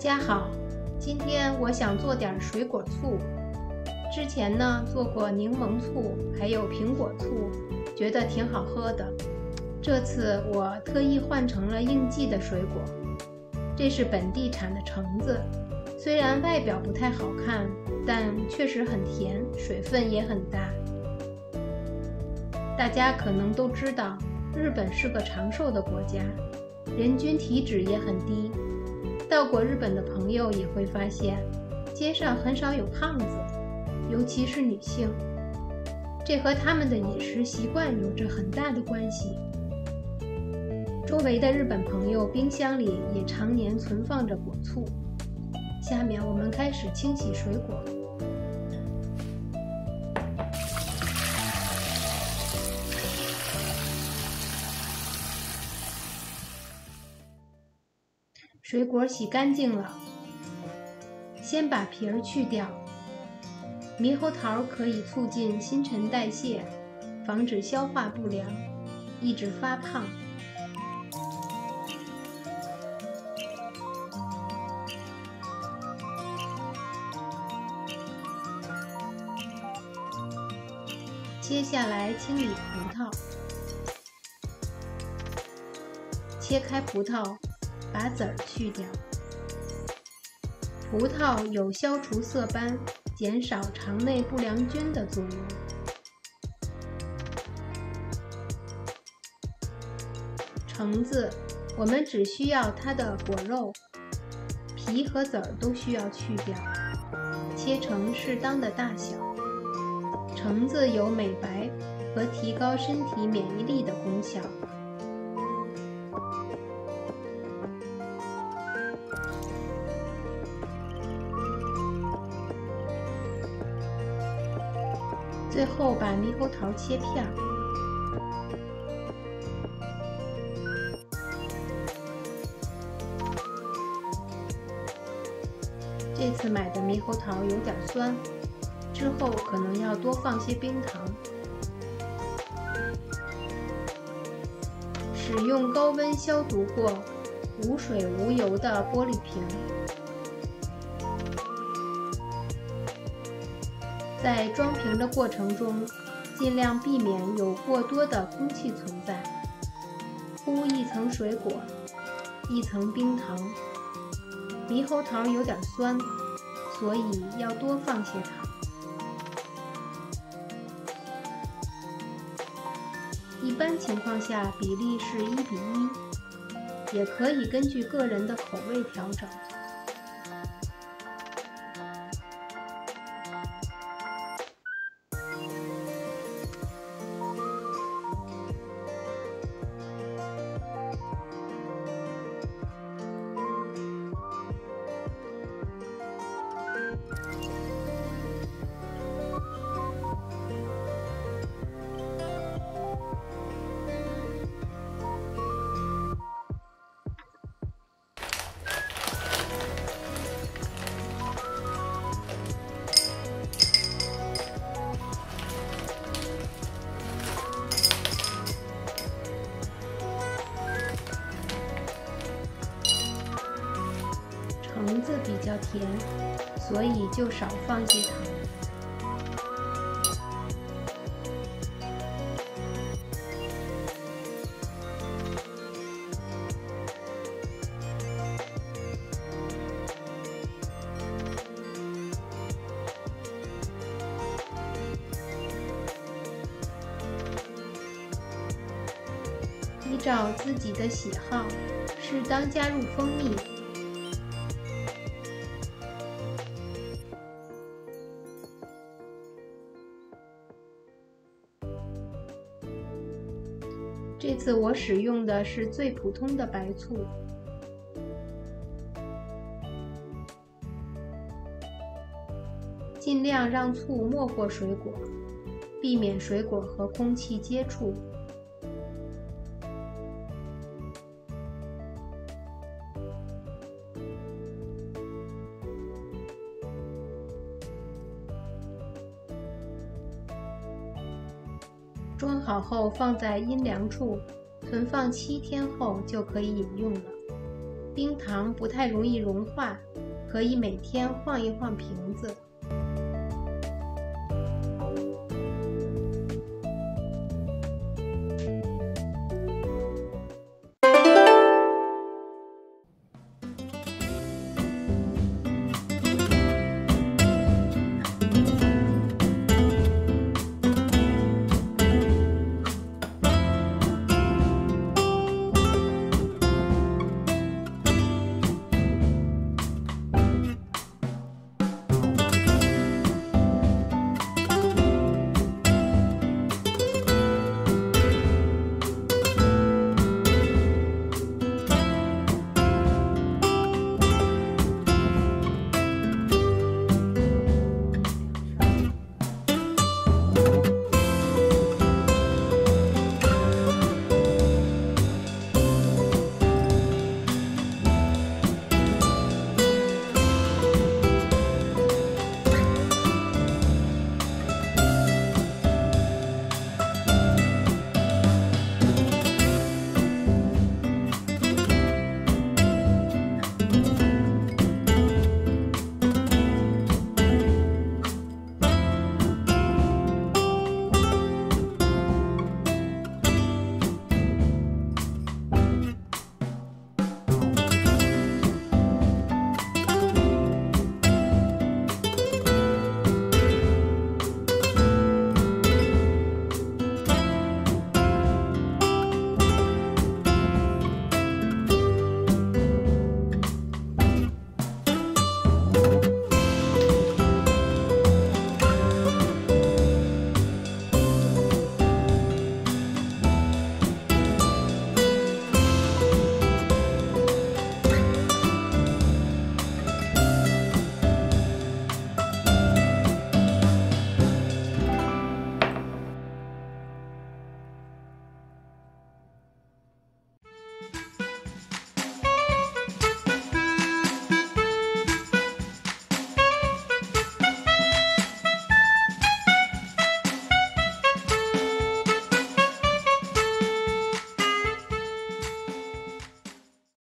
家好，今天我想做点水果醋。之前呢做过柠檬醋，还有苹果醋，觉得挺好喝的。这次我特意换成了应季的水果，这是本地产的橙子，虽然外表不太好看，但确实很甜，水分也很大。大家可能都知道，日本是个长寿的国家，人均体脂也很低。到过日本的朋友也会发现，街上很少有胖子，尤其是女性。这和他们的饮食习惯有着很大的关系。周围的日本朋友冰箱里也常年存放着果醋。下面我们开始清洗水果。水果洗干净了，先把皮儿去掉。猕猴桃可以促进新陈代谢，防止消化不良，抑制发胖。接下来清理葡萄，切开葡萄，把籽儿去掉。葡萄有消除色斑、减少肠内不良菌的作用。橙子，我们只需要它的果肉，皮和籽儿都需要去掉，切成适当的大小。橙子有美白和提高身体免疫力的功效。最后把猕猴桃切片。这次买的猕猴桃有点酸，之后可能要多放些冰糖。使用高温消毒过、无水无油的玻璃瓶。在装瓶的过程中，尽量避免有过多的空气存在。铺一层水果，一层冰糖。猕猴桃有点酸，所以要多放些糖。一般情况下比例是1:1，也可以根据个人的口味调整。橙子比较甜，所以就少放些糖。依照自己的喜好，适当加入蜂蜜。这次我使用的是最普通的白醋。尽量让醋没过水果，避免水果和空气接触。装好后放在阴凉处，存放7天后就可以饮用了。冰糖不太容易融化，可以每天晃一晃瓶子。